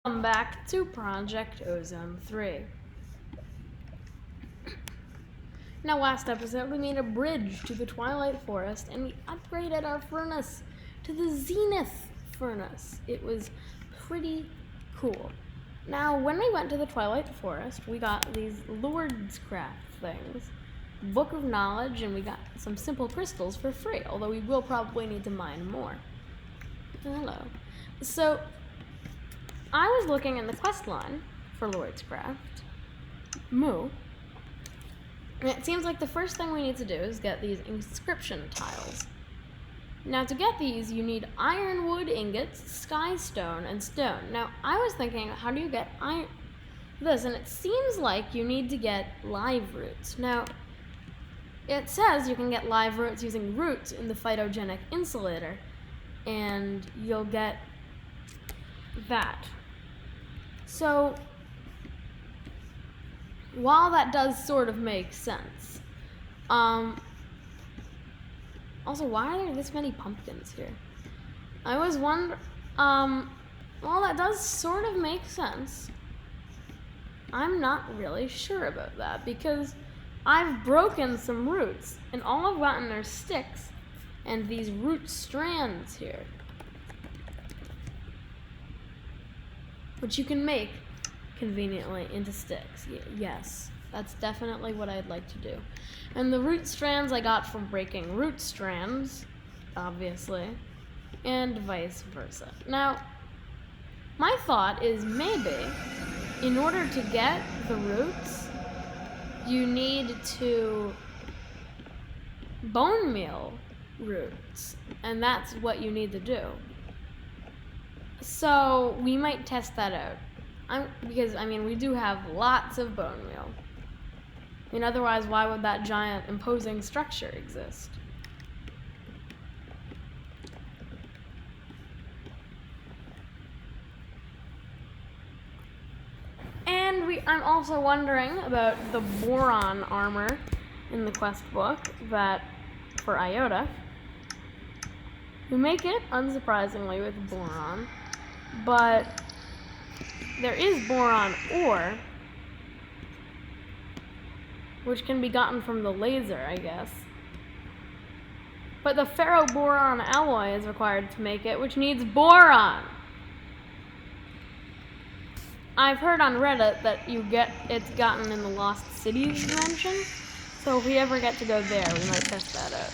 Welcome back to Project Ozone 3. Now, last episode we made a bridge to the Twilight Forest and we upgraded our furnace to the Zenith furnace. It was pretty cool. Now, when we went to the Twilight Forest, we got these Lord's Craft things, Book of Knowledge, and we got some simple crystals for free, although we will probably need to mine more. Hello. So, I was looking in the quest line for Lord's Craft, Moo, and it seems like the first thing we need to do is get these inscription tiles. Now, to get these, you need ironwood ingots, sky stone, and stone. Now, I was thinking, how do you get this? And it seems like you need to get live roots. Now, it says you can get live roots using roots in the phytogenic insulator, and you'll get that. So, while that does sort of make sense, also, why are there this many pumpkins here? I was wondering, while that does sort of make sense, I'm not really sure about that, because I've broken some roots, and all I've gotten are sticks, and these root strands here, which you can make conveniently into sticks. Yes, that's definitely what I'd like to do. And the root strands I got from breaking root strands, obviously, and vice versa. Now, my thought is maybe, in order to get the roots, you need to bone meal roots, and that's what you need to do. So, we might test that out. Because, we do have lots of bone meal. Otherwise, why would that giant imposing structure exist? And I'm also wondering about the boron armor in the quest book for Iota. We make it, unsurprisingly, with boron, but there is boron ore, which can be gotten from the laser, I guess. But the ferroboron alloy is required to make it, which needs boron. I've heard on Reddit that it's gotten in the Lost Cities dimension, so if we ever get to go there, we might test that out.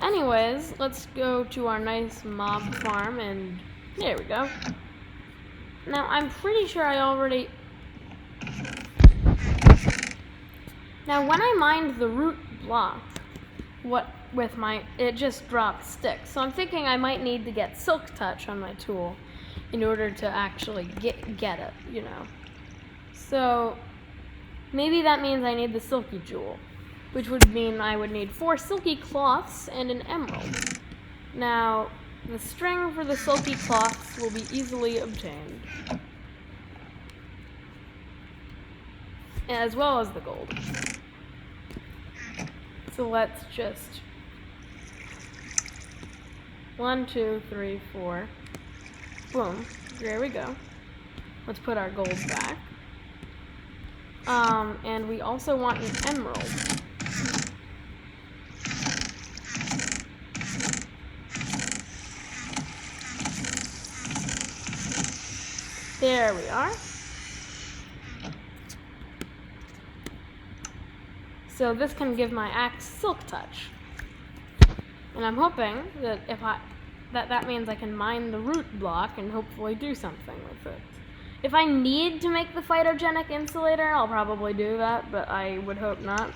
Anyways, let's go to our nice mob farm, and there we go. Now, I'm pretty sure I already... Now, when I mined the root block, it just dropped sticks. So I'm thinking I might need to get Silk Touch on my tool in order to actually get it, So, maybe that means I need the Silky Jewel, which would mean I would need 4 silky cloths and an emerald. Now, the string for the silky cloths will be easily obtained, as well as the gold. So let's just 1, 2, 3, 4. Boom. There we go. Let's put our gold back. And we also want an emerald. There we are. So this can give my axe Silk Touch. And I'm hoping that that means I can mine the root block and hopefully do something with it. If I need to make the phytogenic insulator, I'll probably do that, but I would hope not.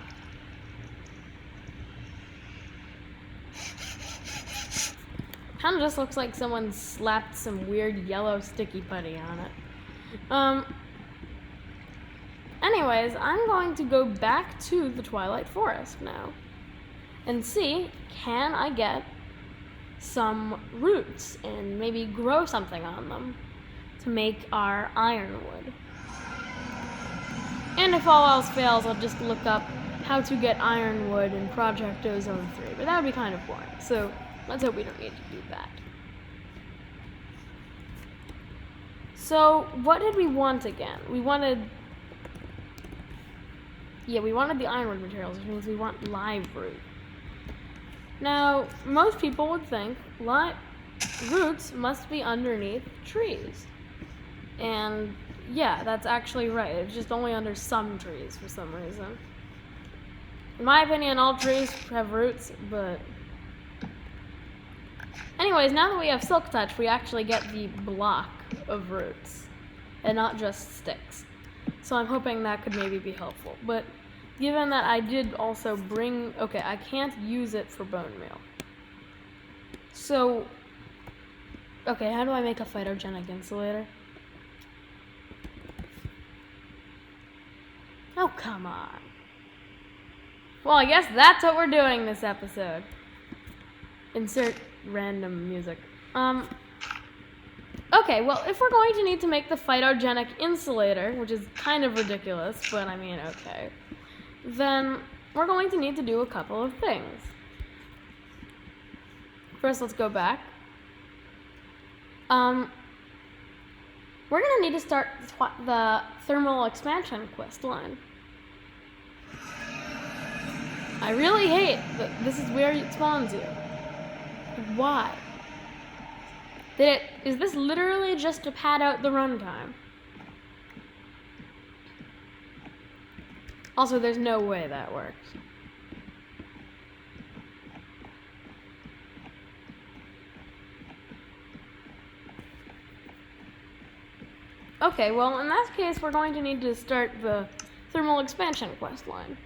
Kind of just looks like someone slapped some weird yellow sticky putty on it. Anyways, I'm going to go back to the Twilight Forest now and see, can I get some roots and maybe grow something on them to make our ironwood. And if all else fails, I'll just look up how to get ironwood in Project Ozone 3, but that would be kind of boring. So let's hope we don't need to do that. So, what did we want again? We wanted the ironwood materials, which means we want live root. Now, most people would think roots must be underneath trees. And yeah, that's actually right. It's just only under some trees for some reason. In my opinion, all trees have roots, but anyways, now that we have Silk Touch, we actually get the block of roots and not just sticks. So I'm hoping that could maybe be helpful. But given that I did also bring... Okay, I can't use it for bone meal. So... Okay, how do I make a phytogenic insulator? Oh, come on. Well, I guess that's what we're doing this episode. Insert random music. Okay, well, if we're going to need to make the phytogenic insulator, which is kind of ridiculous, but I mean, okay, then we're going to need to do a couple of things. First, let's go back. We're going to need to start the thermal expansion quest line. I really hate that this is where it spawns you. Why? Is this literally just to pad out the runtime? Also, there's no way that works. Okay, well, in that case, we're going to need to start the thermal expansion quest line.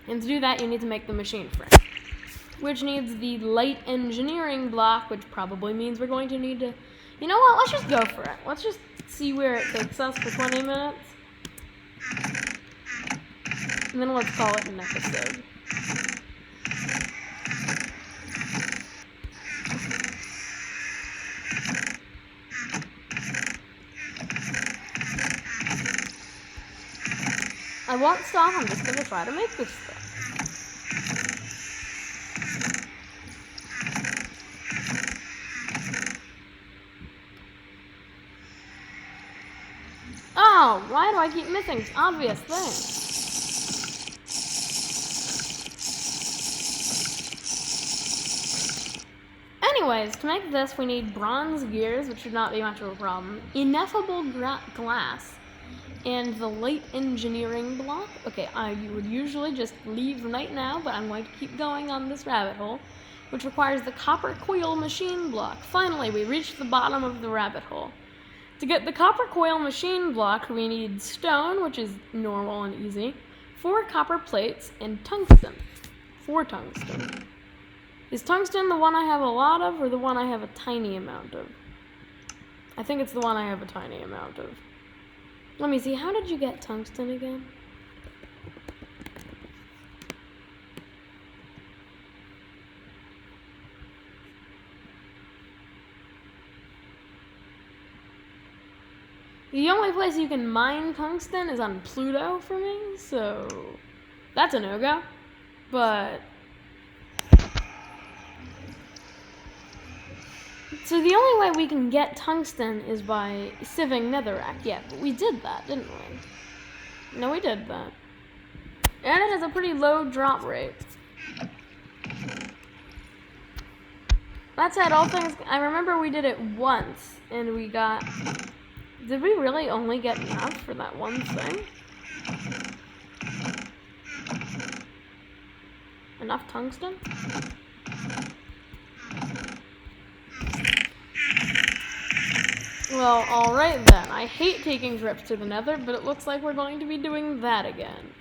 And to do that, you need to make the machine frame, which needs the light engineering block, which probably means we're going to need to... You know what? Let's just go for it. Let's just see where it takes us for 20 minutes. And then let's call it an episode. I won't stop. I'm just going to try to make this thing. Oh, why do I keep missing obvious things? Anyways, to make this, we need bronze gears, which should not be much of a problem, ineffable glass, and the light engineering block. Okay, I would usually just leave right now, but I'm going to keep going on this rabbit hole, which requires the copper coil machine block. Finally, we reached the bottom of the rabbit hole. To get the copper coil machine block, we need stone, which is normal and easy, 4 copper plates, and tungsten. 4 tungsten. Is tungsten the one I have a lot of, or the one I have a tiny amount of? I think it's the one I have a tiny amount of. Let me see, how did you get tungsten again? The only place you can mine tungsten is on Pluto for me, so that's a no-go. But so the only way we can get tungsten is by sieving netherrack. Yeah, but we did that, didn't we? No, we did that. And it has a pretty low drop rate. That said, all things, I remember we did it once, and we got... Did we really only get enough for that one thing? Enough tungsten? Well, alright then. I hate taking trips to the nether, but it looks like we're going to be doing that again.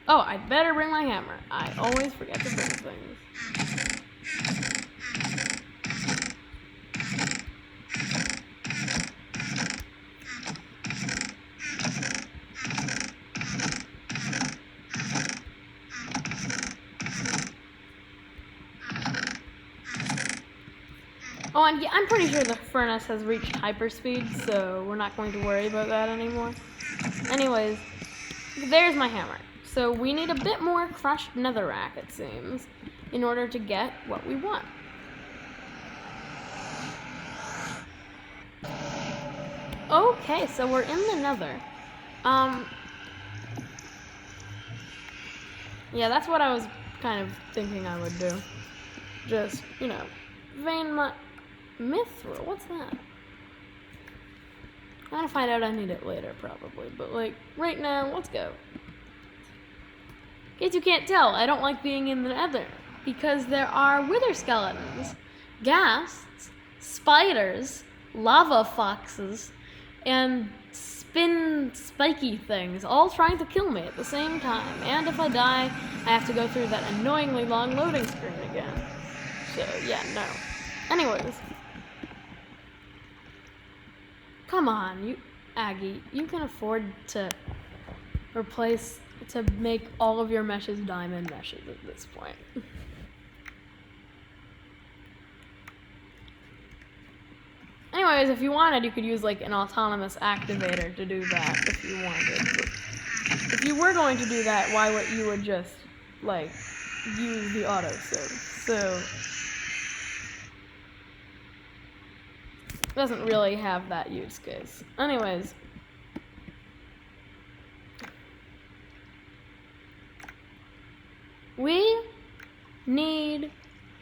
Oh, I better bring my hammer. I always forget to bring things. Oh, and yeah, I'm pretty sure the furnace has reached hyperspeed, so we're not going to worry about that anymore. Anyways, there's my hammer. So we need a bit more crushed netherrack, it seems. in order to get what we want. Okay, so we're in the Nether. Yeah, that's what I was kind of thinking I would do. Just, you know, vein mithril. What's that? I'm gonna find out. I need it later, probably. But like right now, let's go. In case you can't tell, I don't like being in the Nether because there are wither skeletons, ghasts, spiders, lava foxes, and spiky things, all trying to kill me at the same time. And if I die, I have to go through that annoyingly long loading screen again. So, yeah, no. Anyways. Come on, you, Aggie. You can afford to make all of your meshes diamond meshes at this point. Anyways, if you wanted, you could use like an autonomous activator to do that if you wanted. But if you were going to do that, why would you would just like use the auto save? So it doesn't really have that use case. Anyways, we need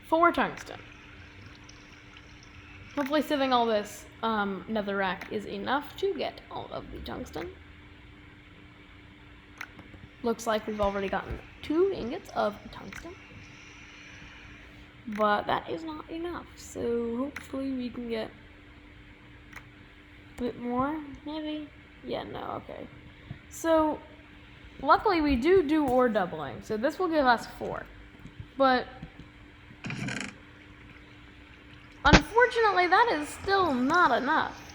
4 tungsten. Hopefully sieving all this netherrack is enough to get all of the tungsten. Looks like we've already gotten 2 ingots of tungsten. But that is not enough, so hopefully we can get a bit more, maybe? Yeah, no, okay. So, luckily we do ore doubling, so this will give us 4. But unfortunately, that is still not enough.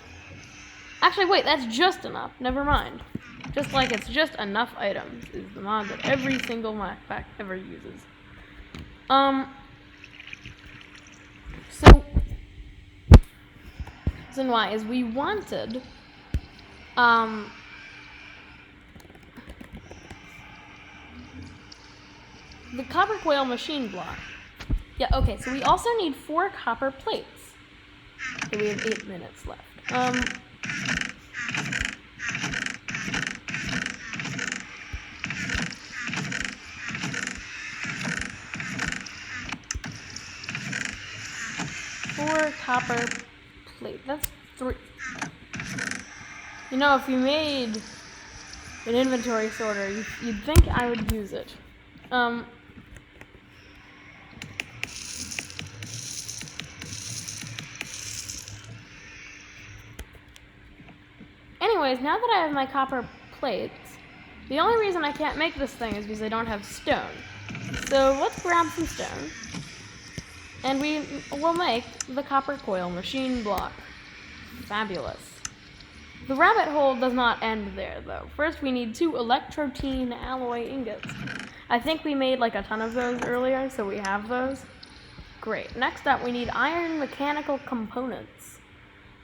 Actually, wait, that's just enough. Never mind. Just like it's just enough items is the mod that every single mod pack ever uses. So, reason why is we wanted, the copper coil machine block. Yeah, okay, so we also need 4 copper plates. Okay, we have 8 minutes left. 4 copper plate. That's 3. You know, if you made an inventory sorter, you'd think I would use it. Anyways, now that I have my copper plates, the only reason I can't make this thing is because I don't have stone. So let's grab some stone, and we will make the copper coil machine block. Fabulous. The rabbit hole does not end there, though. First, we need 2 electrotene alloy ingots. I think we made like a ton of those earlier, so we have those. Great. Next up, we need iron mechanical components.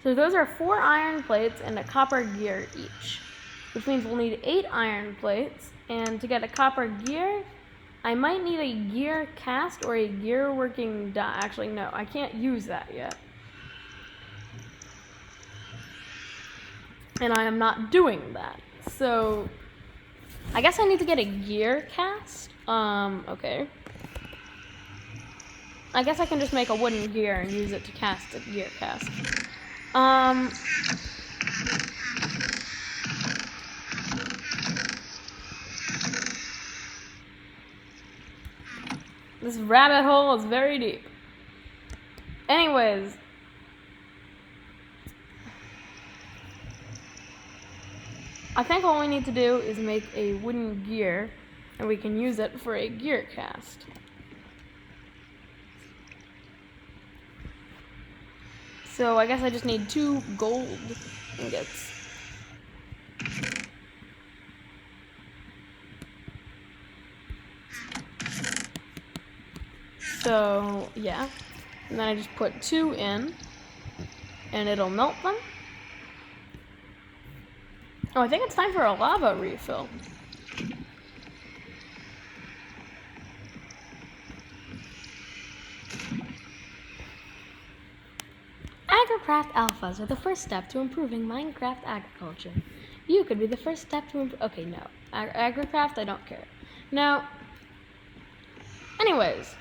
So those are 4 iron plates and a copper gear each, which means we'll need 8 iron plates. And to get a copper gear, I might need a gear cast or a gear working die. Actually, no, I can't use that yet. And I am not doing that. So I guess I need to get a gear cast. Okay. I guess I can just make a wooden gear and use it to cast a gear cast. This rabbit hole is very deep. Anyways, I think all we need to do is make a wooden gear, and we can use it for a gear cast. So I guess I just need 2 gold ingots. So, yeah. And then I just put 2 in, and it'll melt them. Oh, I think it's time for a lava refill. Minecraft alphas are the first step to improving Minecraft agriculture. You could be the first step to improve. Okay, no. Agricraft, I don't care. Now, anyways.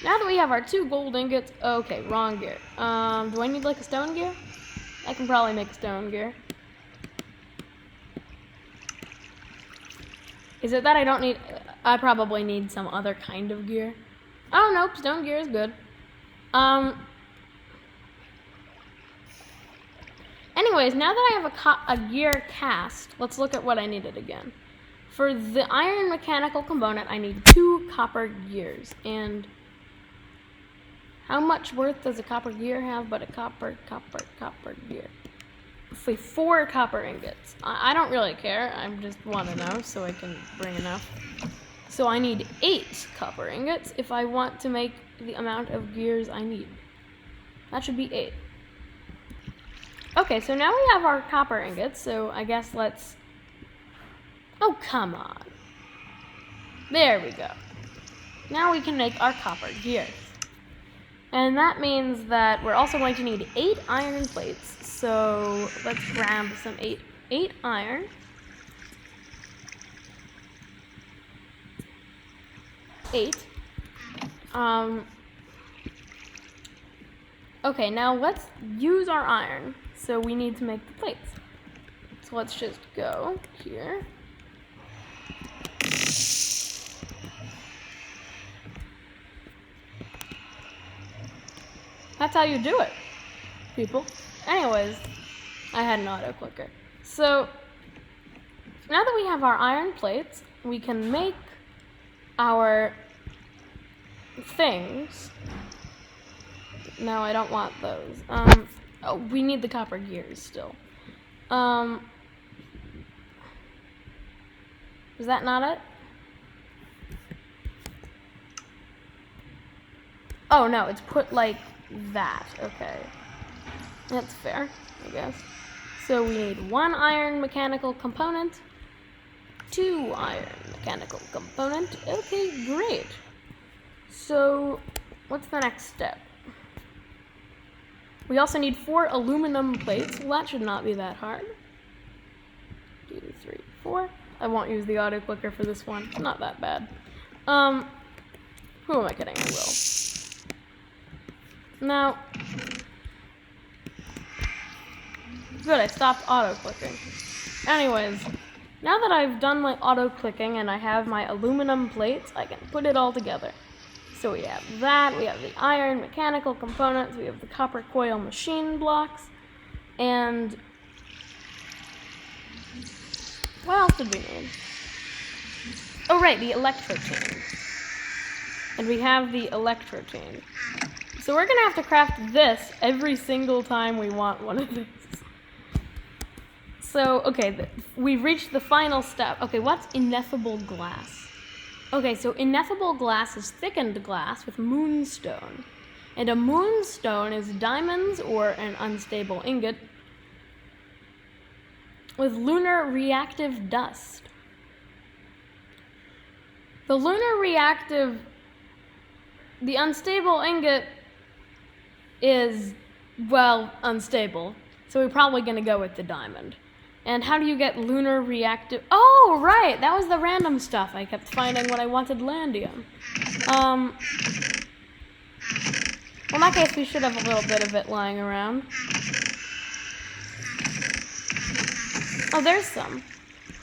Now that we have our 2 gold ingots. Okay, wrong gear. Do I need like a stone gear? I can probably make a stone gear. Is it that I don't need. I probably need some other kind of gear. Oh, nope, stone gear is good. Anyways, now that I have a gear cast, let's look at what I needed again. For the iron mechanical component, I need 2 copper gears. And how much worth does a copper gear have but a copper gear? 4 copper ingots. I don't really care. I just want to know so I can bring enough. So I need 8 copper ingots if I want to make the amount of gears I need. That should be 8. Okay, so now we have our copper ingots, so I guess let's... Oh, come on. There we go. Now we can make our copper gears. And that means that we're also going to need 8 iron plates. So let's grab some 8 iron. 8. Okay, now let's use our iron. So we need to make the plates. So let's just go here. That's how you do it, people. Anyways, I had an auto clicker. So now that we have our iron plates, we can make our things. No, I don't want those. Oh, we need the copper gears still. Is that not it? Oh, no, it's put like that. Okay. That's fair, I guess. So we need 1 iron mechanical component, 2 iron mechanical component. Okay, great. So, what's the next step? We also need 4 aluminum plates. Well, that should not be that hard. 2, 3, 4. I won't use the auto clicker for this one. It's not that bad. Who am I kidding? I will. Now, good, I stopped auto clicking. Anyways, now that I've done my auto clicking and I have my aluminum plates, I can put it all together. So we have that, we have the iron mechanical components, we have the copper coil machine blocks, and what else did we need? Oh right, the electro chain. And we have the electro chain. So we're gonna have to craft this every single time we want one of these. So, okay, we've reached the final step. Okay, what's ineffable glass? Okay, so ineffable glass is thickened glass with moonstone. And a moonstone is diamonds or an unstable ingot with lunar reactive dust. The unstable ingot is, well, unstable. So we're probably going to go with the diamond. And how do you get lunar reactive? Oh, right! That was the random stuff I kept finding when I wanted landium. Well, in that case, we should have a little bit of it lying around. Oh, there's some.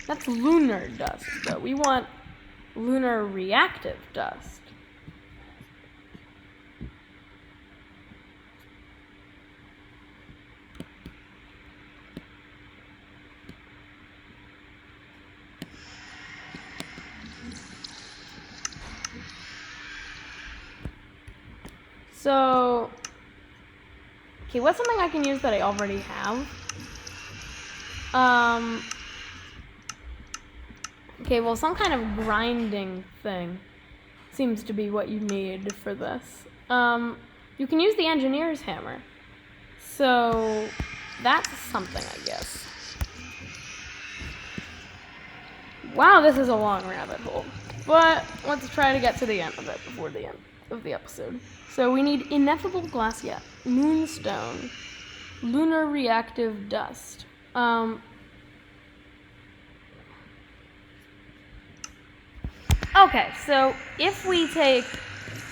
That's lunar dust, though. We want lunar reactive dust. So, okay, what's something I can use that I already have? Okay, well, some kind of grinding thing seems to be what you need for this. You can use the engineer's hammer. So, that's something, I guess. Wow, this is a long rabbit hole. But let's try to get to the end of it before the end. of the episode. So we need ineffable glass, yeah, moonstone, lunar reactive dust. Okay, so if we take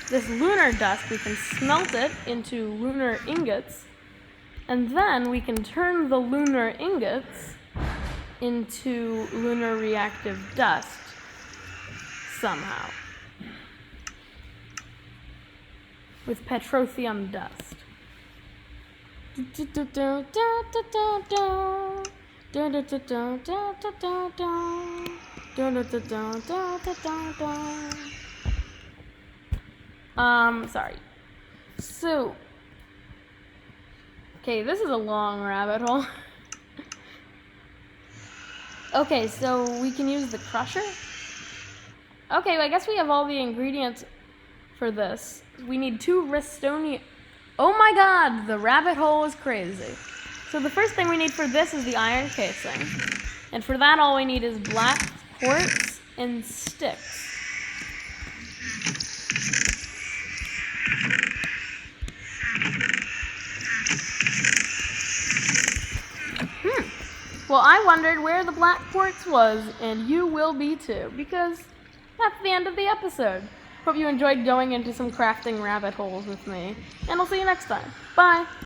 this lunar dust, we can smelt it into lunar ingots, and then we can turn the lunar ingots into lunar reactive dust somehow with petroleum dust. Sorry. So, okay, this is a long rabbit hole. Okay, so we can use the crusher. Okay, well, I guess we have all the ingredients for this. We need 2 Restonium. Oh my god, the rabbit hole is crazy. So the first thing we need for this is the iron casing. And for that, all we need is black quartz and sticks. Well, I wondered where the black quartz was, and you will be too, because that's the end of the episode. Hope you enjoyed going into some crafting rabbit holes with me, and I'll see you next time. Bye!